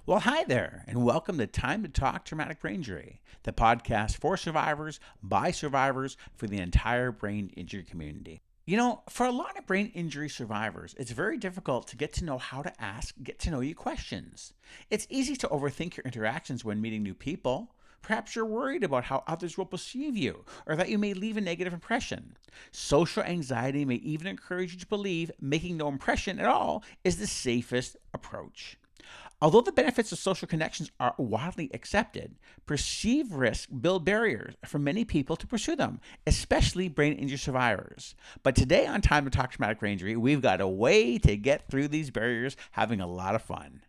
Well, hi there, and welcome to Time to Talk Traumatic Brain Injury, the podcast for survivors, by survivors, for the entire brain injury community. You know, for a lot of brain injury survivors, it's very difficult to get to know how to ask get to know you questions. It's easy to overthink your interactions when meeting new people. Perhaps you're worried about how others will perceive you, or that you may leave a negative impression. Social anxiety may even encourage you to believe making no impression at all is the safest approach. Although the benefits of social connections are widely accepted, perceived risks build barriers for many people to pursue them, especially brain injury survivors. But today on Time to Talk Traumatic Brain Injury, we've got a way to get through these barriers having a lot of fun.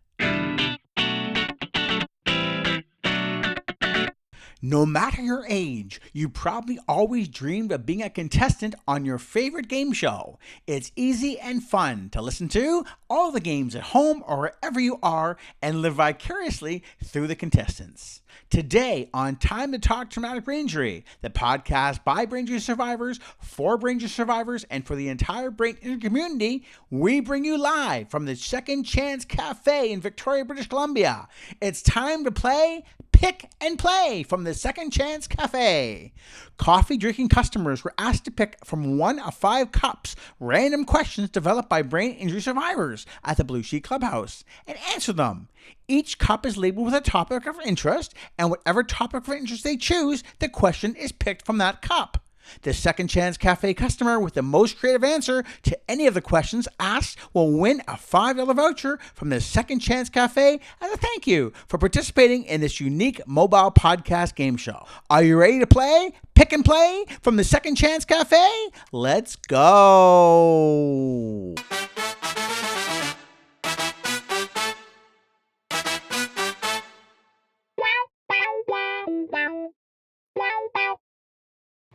No matter your age, you probably always dreamed of being a contestant on your favorite game show. It's easy and fun to listen to all the games at home or wherever you are and live vicariously through the contestants. Today on Time to Talk Traumatic Brain Injury, the podcast by brain injury survivors, for brain injury survivors, and for the entire brain injury community, we bring you live from the Second Chance Cafe in Victoria, British Columbia. It's time to play Pick and Play from the Second Chance Cafe. Coffee drinking customers were asked to pick from one of 5 cups random questions developed by brain injury survivors at the Bluesheet Clubhouse and answer them. Each cup is labeled with a topic of interest, and whatever topic of interest they choose, the question is picked from that cup. The Second Chance Cafe customer with the most creative answer to any of the questions asked will win a $5 voucher from the Second Chance Cafe as a thank you for participating in this unique mobile podcast game show. Are you ready to play Pick and Play from the Second Chance Cafe? Let's go!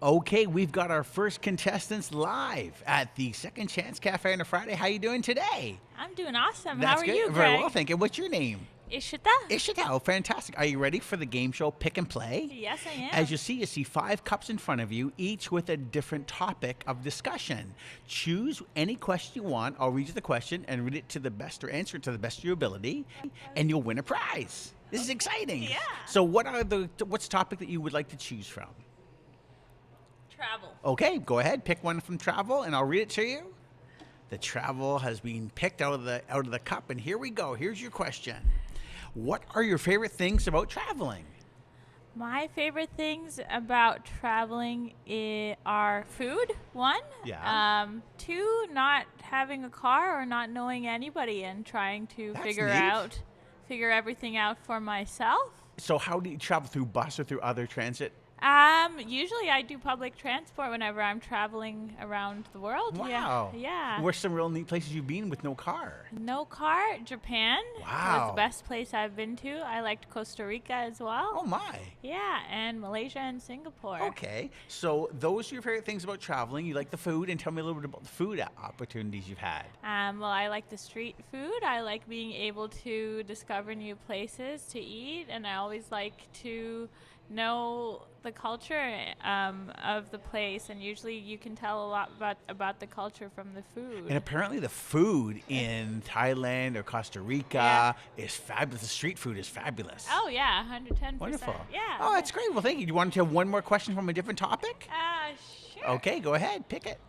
Okay, we've got our first contestants live at the Second Chance Cafe on a Friday. How you doing today? I'm doing awesome. That's How are good. you, Greg? Very well, thank you. What's your name? Ishita. Ishita. Oh, fantastic. Are you ready for the game show Pick and Play? Yes, I am. As you see 5 cups in front of you, each with a different topic of discussion. Choose any question you want. I'll read you the question and read it to the best or answer it to the best of your ability, and you'll win a prize. This is exciting. Yeah. So what's the topic that you would like to choose from? Travel. Okay, go ahead. Pick one from travel, and I'll read it to you. The travel has been picked out of the cup, and here we go. Here's your question. What are your favorite things about traveling? My favorite things about traveling are food, 1. Yeah. 2, not having a car or not knowing anybody and trying to That's figure everything out for myself. So how do you travel, through bus or through other transit? Usually I do public transport whenever I'm traveling around the world. Wow. Yeah. Where's some real neat places you've been with no car? No car. Japan. Wow. Was the best place I've been to. I liked Costa Rica as well. Oh my. Yeah, and Malaysia and Singapore. Okay. So those are your favorite things about traveling. You like the food, and tell me a little bit about the food opportunities you've had. Well, I like the street food. I like being able to discover new places to eat, and I always like to know the culture of the place, and usually you can tell a lot about the culture from the food. And apparently the food in Thailand or Costa Rica is fabulous. The street food is fabulous. Oh yeah, 110%. Wonderful. Yeah. Oh, that's great. Well, thank you. Do you want to have one more question from a different topic? Sure. Okay, go ahead. Pick it.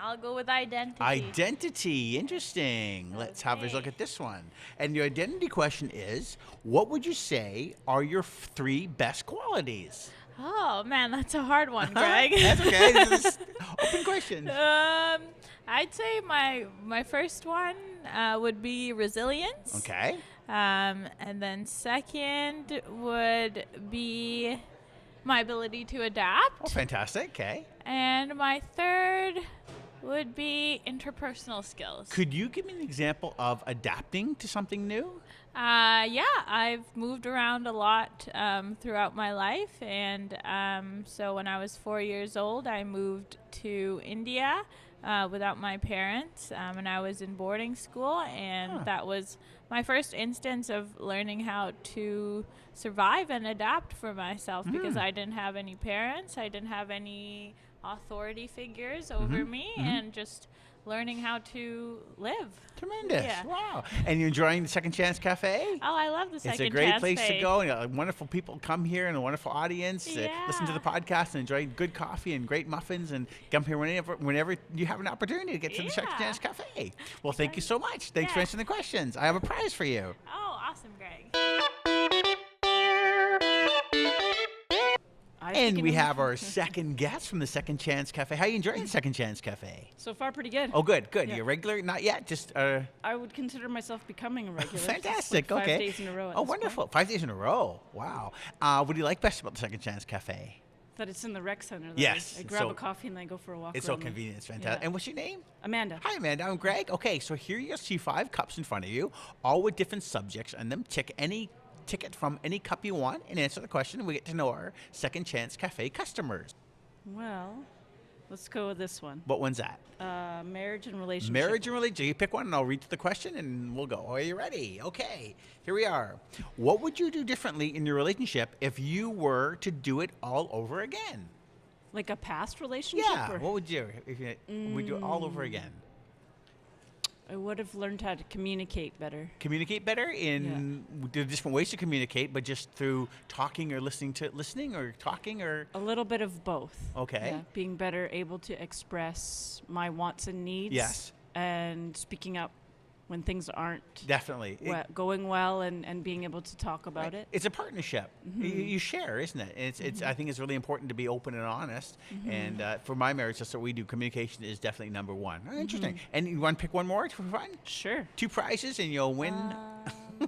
I'll go with identity. Identity. Interesting. Let's have a Okay. look at this one. And your identity question is, what would you say are your 3 best qualities? Oh man, that's a hard one, Greg. That's okay. This is open question. I'd say my first one would be resilience. Okay. And then second would be my ability to adapt. Oh, fantastic. Okay. And my third would be interpersonal skills. Could you give me an example of adapting to something new? Yeah, I've moved around a lot throughout my life, and so when I was 4 years old, I moved to India without my parents, and I was in boarding school, and that was my first instance of learning how to survive and adapt for myself because I didn't have any parents, I didn't have any authority figures over me and just learning how to live. Tremendous. Yeah. Wow. And you're enjoying the Second Chance Cafe? Oh, I love the Second Chance. It's a great place Cafe. to go. And wonderful people come here and a wonderful audience. Listen to the podcast and enjoy good coffee and great muffins and come here whenever you have an opportunity to get to the Second Chance Cafe. Well, thank you so much. Thanks for answering the questions. I have a prize for you. Oh, awesome, Greg. And we have our second guest from the Second Chance Cafe. How are you enjoying the Second Chance Cafe? So far, pretty good. Oh, good. Yeah. You're regular? Not yet? Just I would consider myself becoming a regular. Fantastic. Like 5 okay. days in a row. Oh, wonderful. Point. 5 days in a row. Wow. What do you like best about the Second Chance Cafe? That it's in the rec center. Yes. I grab a coffee and then I go for a walk. It's so convenient. It's fantastic. Yeah. And what's your name? Amanda. Hi, Amanda. I'm Greg. Okay, so here you see 5 cups in front of you, all with different subjects on them. Tick any ticket from any cup you want and answer the question, and we get to know our Second Chance Cafe customers. Well, let's go with this one. What one's that? Marriage and relationship. Marriage and relationship. You pick one, and I'll read the question, and we'll go. Are you ready? Okay, here we are. What would you do differently in your relationship if you were to do it all over again? Like a past relationship? Yeah. Or? What would you if you would do it all over again? I would have learned how to communicate better. Communicate better in there are different ways to communicate, but just through talking or listening or talking or A little bit of both. Okay. Yeah, being better able to express my wants and needs. Yes. And speaking up when things aren't definitely going well and being able to talk about it. It's a partnership. You share, isn't it? And it's I think it's really important to be open and honest. And for my marriage, that's what we do. Communication is definitely number one. Oh, interesting. And you want to pick one more for fun? Sure. 2 prizes and you'll win.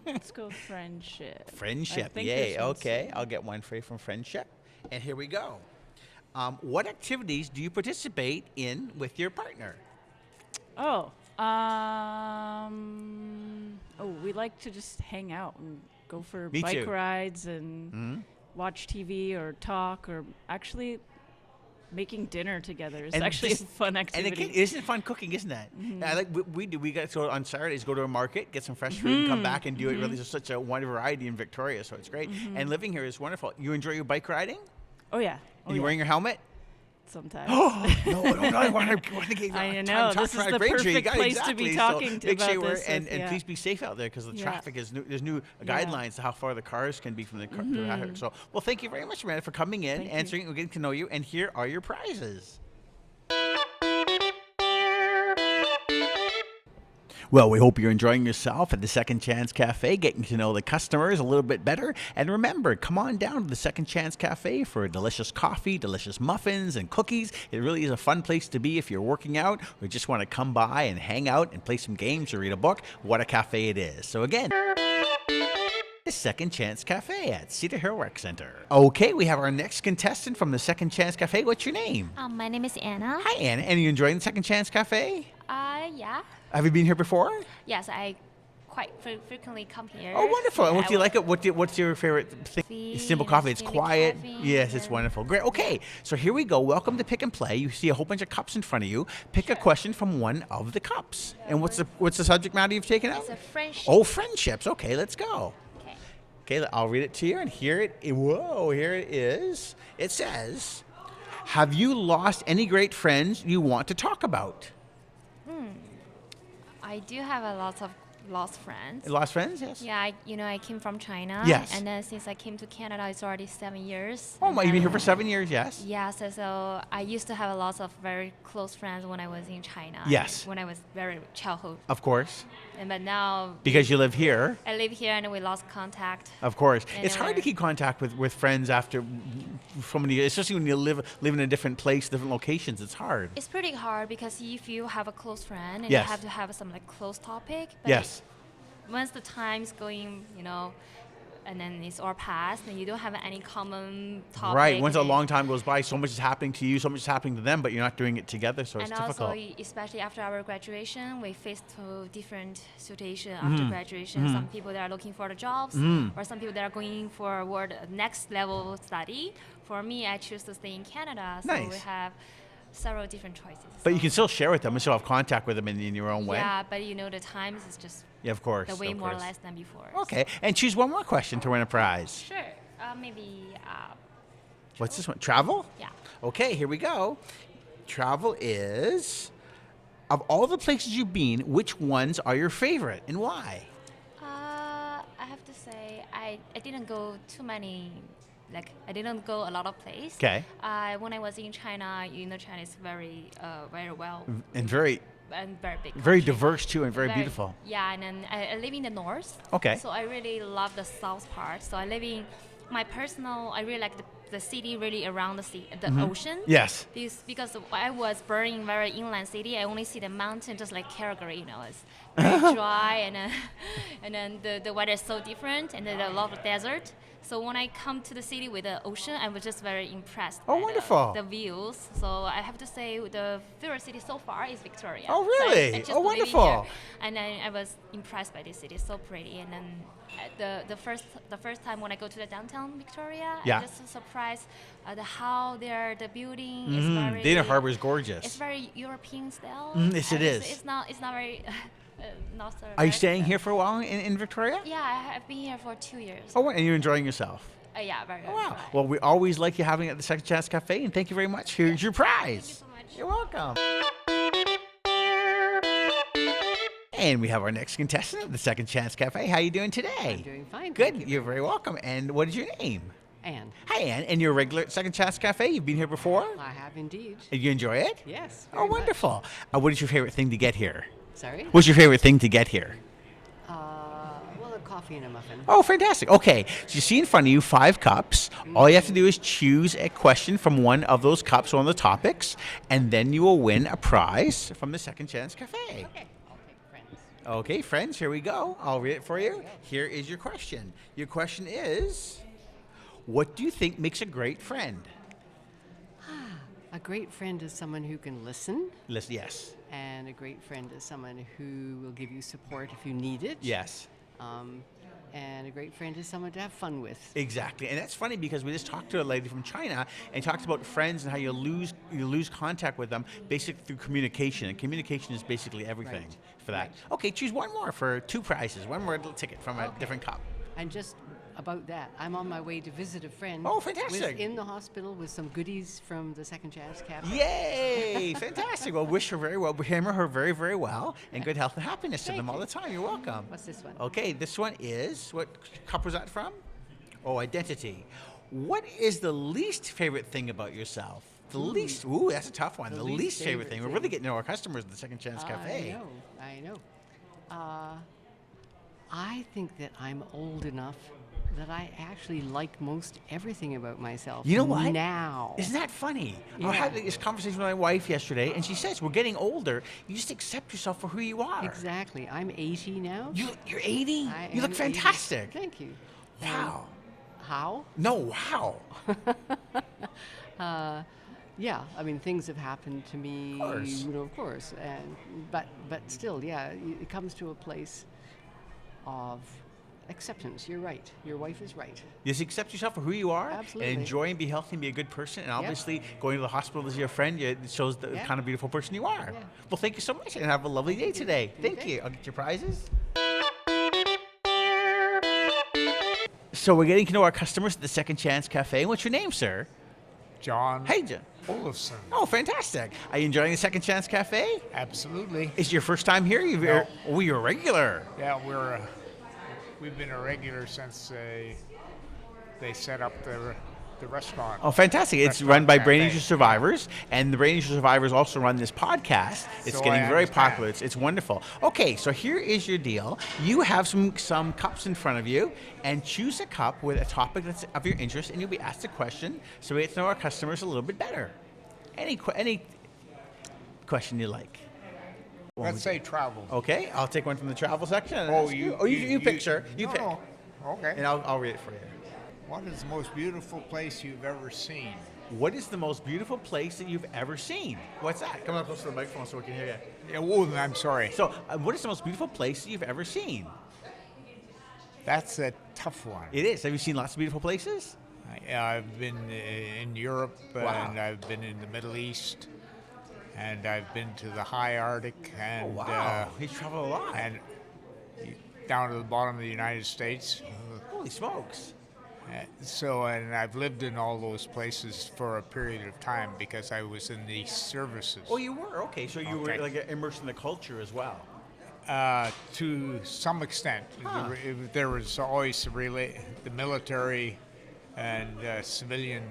Let's go friendship. Friendship. I think Yay. this one's Okay. I'll get one for you from Friendship. And here we go. What activities do you participate in with your partner? We like to just hang out and go for Me bike too. rides and watch TV or talk or actually making dinner together is actually a fun activity. And it isn't fun cooking, isn't it? I like we do. We got to go on Saturdays, go to a market, get some fresh food, and come back and do it. Really, there's such a wide variety in Victoria, so it's great. And living here is wonderful. You enjoy your bike riding? Oh yeah. And you wearing your helmet? Sometimes. No, I want to get I know. This is the perfect place to be talking so about sure this. And please be safe out there because the traffic is new. There's new guidelines to how far the cars can be from the traffic. So, well, thank you very much, Amanda, for coming in, answering, and getting to know you. And here are your prizes. Well, we hope you're enjoying yourself at the Second Chance Cafe, getting to know the customers a little bit better. And remember, come on down to the Second Chance Cafe for a delicious coffee, delicious muffins, and cookies. It really is a fun place to be if you're working out or just want to come by and hang out and play some games or read a book. What a cafe it is. So again, the Second Chance Cafe at Cedar Hill Rec Center. Okay, we have our next contestant from the Second Chance Cafe. What's your name? My name is Anna. Hi, Anna. And are you enjoying the Second Chance Cafe? Yeah. Have you been here before? Yes, I quite frequently come here. Oh, wonderful. And Yeah, what do you like? What's your favorite thing? Coffee, Simple coffee. It's steamy quiet. coffee, Yes, it's yeah. wonderful. Great. Okay, so here we go. Welcome to Pick and Play. You see a whole bunch of cups in front of you. Pick a question from one of the cups. And what's the subject matter you've taken out? It's a friendship. Oh, friendships. Okay, let's go. Okay. Okay, I'll read it to you. And here it is. It says, have you lost any great friends you want to talk about? I do have a lot of lost friends. Lost friends? Yes. Yeah, I came from China. Yes. And then since I came to Canada, it's already 7 years. Oh, you've been here for 7 years, yes? Yeah, so I used to have a lot of very close friends when I was in China. Yes. When I was very childhood. Of course. But now Because you live here. I live here and we lost contact. Of course. And It's hard to keep contact with friends after so many years, especially when you live in a different place, different locations. It's hard. It's pretty hard because if you have a close friend and Yes. you have to have some close topic. But Yes. once the time's going, and then it's all past, and you don't have any common topic. Right. Once a and- long time goes by, so much is happening to you, so much is happening to them, but you're not doing it together, so it's And difficult. also, especially after our graduation, we faced to different situations after graduation. Some people that are looking for the jobs, or some people that are going forward next level study. For me, I choose to stay in Canada, so we Nice. have several different choices. But you So- can still share with them and still have contact with them in your own way. Yeah, but the times is just Yeah, of course. the way of more or course. less than before. Okay. And choose one more question to win a prize. Sure. Maybe. What's this one? Travel? Yeah. Okay, here we go. travel is, of all the places you've been, which ones are your favorite and why? I have to say I didn't go too many. Like I didn't go a lot of places. Okay. When I was in China, China is very very well And very and very big. very country. diverse too and very beautiful. Yeah, and then I live in the north. Okay. So I really love the south part. So I live in I really like the city really around the sea, the ocean. Yes. Because I was born in very inland city, I only see the mountain just like Calgary. It's very dry and then the weather is so different and then a lot of desert. So when I come to the city with the ocean, I was just very impressed Oh, by wonderful. the views. So I have to say the favorite city so far is Victoria. Oh, So really? I just Oh, live in wonderful. here. And then I was impressed by this city, it's so pretty. And then the first time when I go to the downtown Victoria, Yeah. I'm just so surprised how the building is very. Dana Harbor is gorgeous. It's very European style. Yes, it And is. It's not very. Not so. Are you very- staying here for a while in Victoria? Yeah, I've been here for 2 years. Oh, and you're enjoying yourself. Yeah, very. Oh, wow. very. Well, we always like you having it at the Second Chance Cafe, and thank you very much. Here's your prize. Thank you so much. You're welcome. And we have our next contestant at the Second Chance Cafe. How you doing today? I'm doing fine. Good. Thank you. You're very welcome. And what is your name? Anne, Hi, Ann. And you're a regular at Second Chance Cafe? You've been here before? I have indeed. You enjoy it? Yes. Oh, very much. wonderful. What is your favorite thing to get here? Sorry? What's your favorite thing to get here? Well, a coffee and a muffin. Oh, fantastic. Okay, so you see in front of you 5 cups. All you have to do is choose a question from one of those cups, one of the topics, and then you will win a prize from the Second Chance Cafe. Okay. I'll take friends. Okay, friends, here we go. I'll read it for you. Here is your question. Your question is, what do you think makes a great friend? A great friend is someone who can listen, Listen, yes. and a great friend is someone who will give you support if you need it. Yes. And a great friend is someone to have fun with. Exactly, and that's funny because we just talked to a lady from China and talked about friends and how you lose contact with them basically through communication, and communication is basically everything Right. for that. Right. Okay, choose one more for 2 prizes, one more little ticket from a different cup. And just about that, I'm on my way to visit a friend. Oh, fantastic. In the hospital with some goodies from the Second Chance Cafe. Yay! Fantastic. Well, wish her very well, hammer her very, very well, and good health and happiness to Thank them all you. the time. You're welcome. What's this one? Okay, this one is, what cup was that from? Oh, identity. What is the least favorite thing about yourself? The least, ooh, that's a tough one. The least favorite thing. We're really getting to know our customers at the Second Chance Cafe. I know. I think that I'm old enough that I actually like most everything about myself. You know what? Now. Isn't that funny? Yeah. I had this conversation with my wife yesterday, and she says, we're getting older. You just accept yourself for who you are. Exactly. I'm 80 now. You're 80? You am look 80. fantastic. Thank you. Wow. How? No, wow. Yeah, I mean, things have happened to me, Of course. of course. But still, yeah, it comes to a place of acceptance. You're right. Your wife is right. Just accept yourself for who you are Absolutely. and enjoy and be healthy and be a good person. And obviously, going to the hospital to see your friend, it shows the Yeah. kind of beautiful person you are. Yeah. Well, thank you so much and have a lovely day today. Thank Okay. you. I'll get your prizes. So we're getting to know our customers at the Second Chance Cafe. What's your name, sir? John Hey, John. Olafson. Oh, fantastic. Are you enjoying the Second Chance Cafe? Absolutely. Is it your first time here? No. Oh, you're a regular. Yeah, we've been a regular since they set up the restaurant. Oh, fantastic. It's Restaurant run by cafe. Brain Injury Survivors, and the Brain Injury Survivors also run this podcast. It's So getting I very understand. popular. It's wonderful. Okay, so here is your deal. You have some cups in front of you, and choose a cup with a topic that's of your interest, and you'll be asked a question, so we get to know our customers a little bit better. Any question you like. Let's say travel. Okay, I'll take one from the travel section. and Oh, ask you pick, sir. You no, pick, no. Okay. and I'll read it for you. What is the most beautiful place you've ever seen? What is the most beautiful place that you've ever seen? What's that? Come on close to the microphone so we can hear you. Yeah, oh, I'm sorry. So, what is the most beautiful place that you've ever seen? That's a tough one. It is. Have you seen lots of beautiful places? I've been in Europe, Wow. and I've been in the Middle East, and I've been to the high Arctic, and You travel a lot. and down to the bottom of the United States. Holy smokes. And I've lived in all those places for a period of time because I was in the services. Oh, you were? Okay, so you Okay. were like immersed in the culture as well. To some extent, Huh. there was always the military and civilian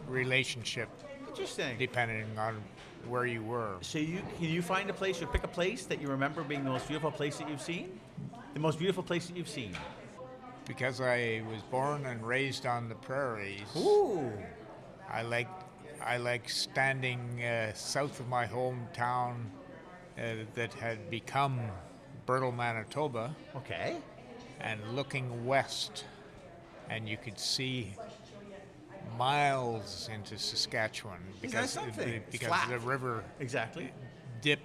relationship, Interesting. depending on where you were. So can you find a place or pick a place that you remember being the most beautiful place that you've seen? The most beautiful place that you've seen? Because I was born and raised on the prairies, Ooh. I like standing south of my hometown that had become Bertle, Manitoba, Okay. and looking west, and you could see miles into Saskatchewan Isn't that something? It's because flat. the river Exactly. dipped,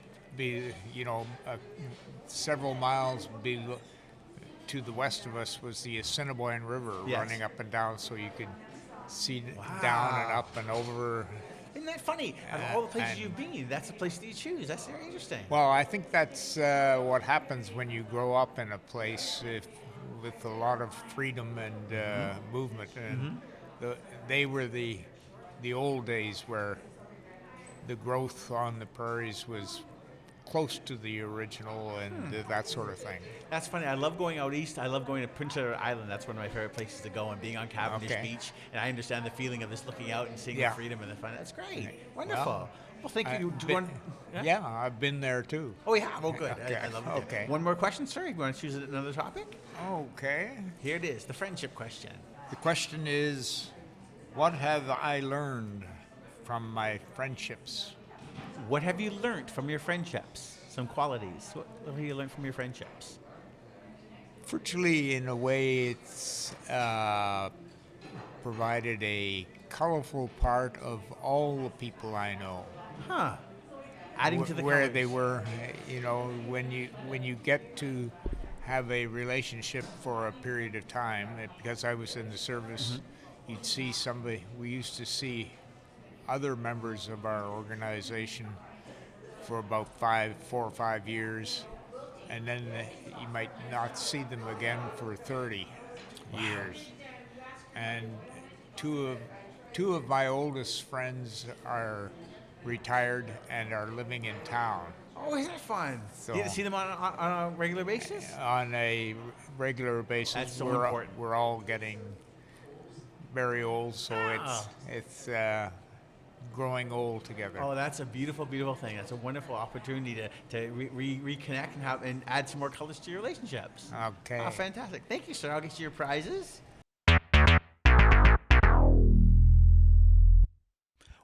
several miles to the west of us was the Assiniboine River Yes. running up and down, so you could see Wow. down and up and over. Isn't that funny? Out of all the places you've been, that's the place that you choose. That's very interesting. Well, I think that's what happens when you grow up in a place with a lot of freedom and movement. And they were the old days where the growth on the prairies was close to the original and that sort of thing. That's funny. I love going out east. I love going to Prince Edward Island. That's one of my favorite places to go, and being on Cavendish Okay. Beach. And I understand the feeling of just looking out and seeing Yeah. the freedom and the fun. That's great. Wonderful. Well, thank you. Do you Been- want? yeah, I've been there too. Oh, yeah. Oh, good. Okay. I love it. Okay. One more question, sir. You want to choose another topic? Okay. Here it is. The friendship question. The question is, what have I learned from my friendships? What have you learned from your friendships? Some qualities. What have you learned from your friendships? Virtually, in a way, it's provided a colorful part of all the people I know. Huh. Adding to the where colors. they were, when you get to have a relationship for a period of time. Because I was in the service, you'd see somebody. We used to see other members of our organization for about 4 or 5 years, and then you might not see them again for 30 years. And two of my oldest friends are retired and are living in town. Oh, isn't that fun? So- you get to see them on a regular basis? On a regular basis. That's so we're, important. We're all getting very old, so Ah. it's growing old together. Oh, that's a beautiful, beautiful thing. That's a wonderful opportunity to reconnect and add some more colors to your relationships. Okay. Oh, fantastic. Thank you, sir. I'll get you your prizes.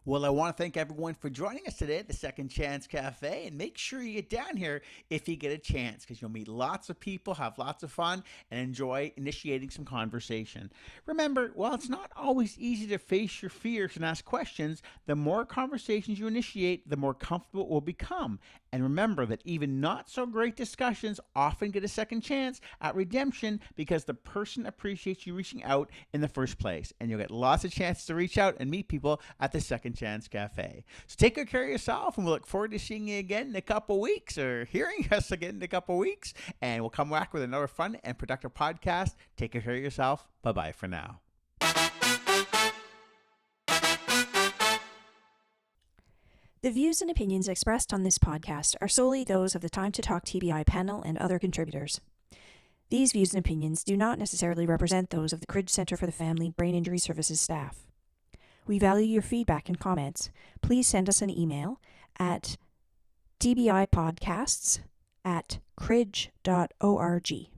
Well, I want to thank everyone for joining us today at the Second Chance Cafe, and make sure you get down here if you get a chance, because you'll meet lots of people, have lots of fun, and enjoy initiating some conversation. Remember, while it's not always easy to face your fears and ask questions, the more conversations you initiate, the more comfortable it will become. And remember that even not so great discussions often get a second chance at redemption because the person appreciates you reaching out in the first place. And you'll get lots of chances to reach out and meet people at the Second Chance Cafe. So take good care of yourself, and we'll look forward to seeing you again in a couple weeks, or hearing us again in a couple weeks. And we'll come back with another fun and productive podcast. Take good care of yourself. Bye-bye for now. The views and opinions expressed on this podcast are solely those of the Time to Talk TBI panel and other contributors. These views and opinions do not necessarily represent those of the Cridge Center for the Family Brain Injury Services staff. We value your feedback and comments. Please send us an email at tbipodcasts@cridge.org.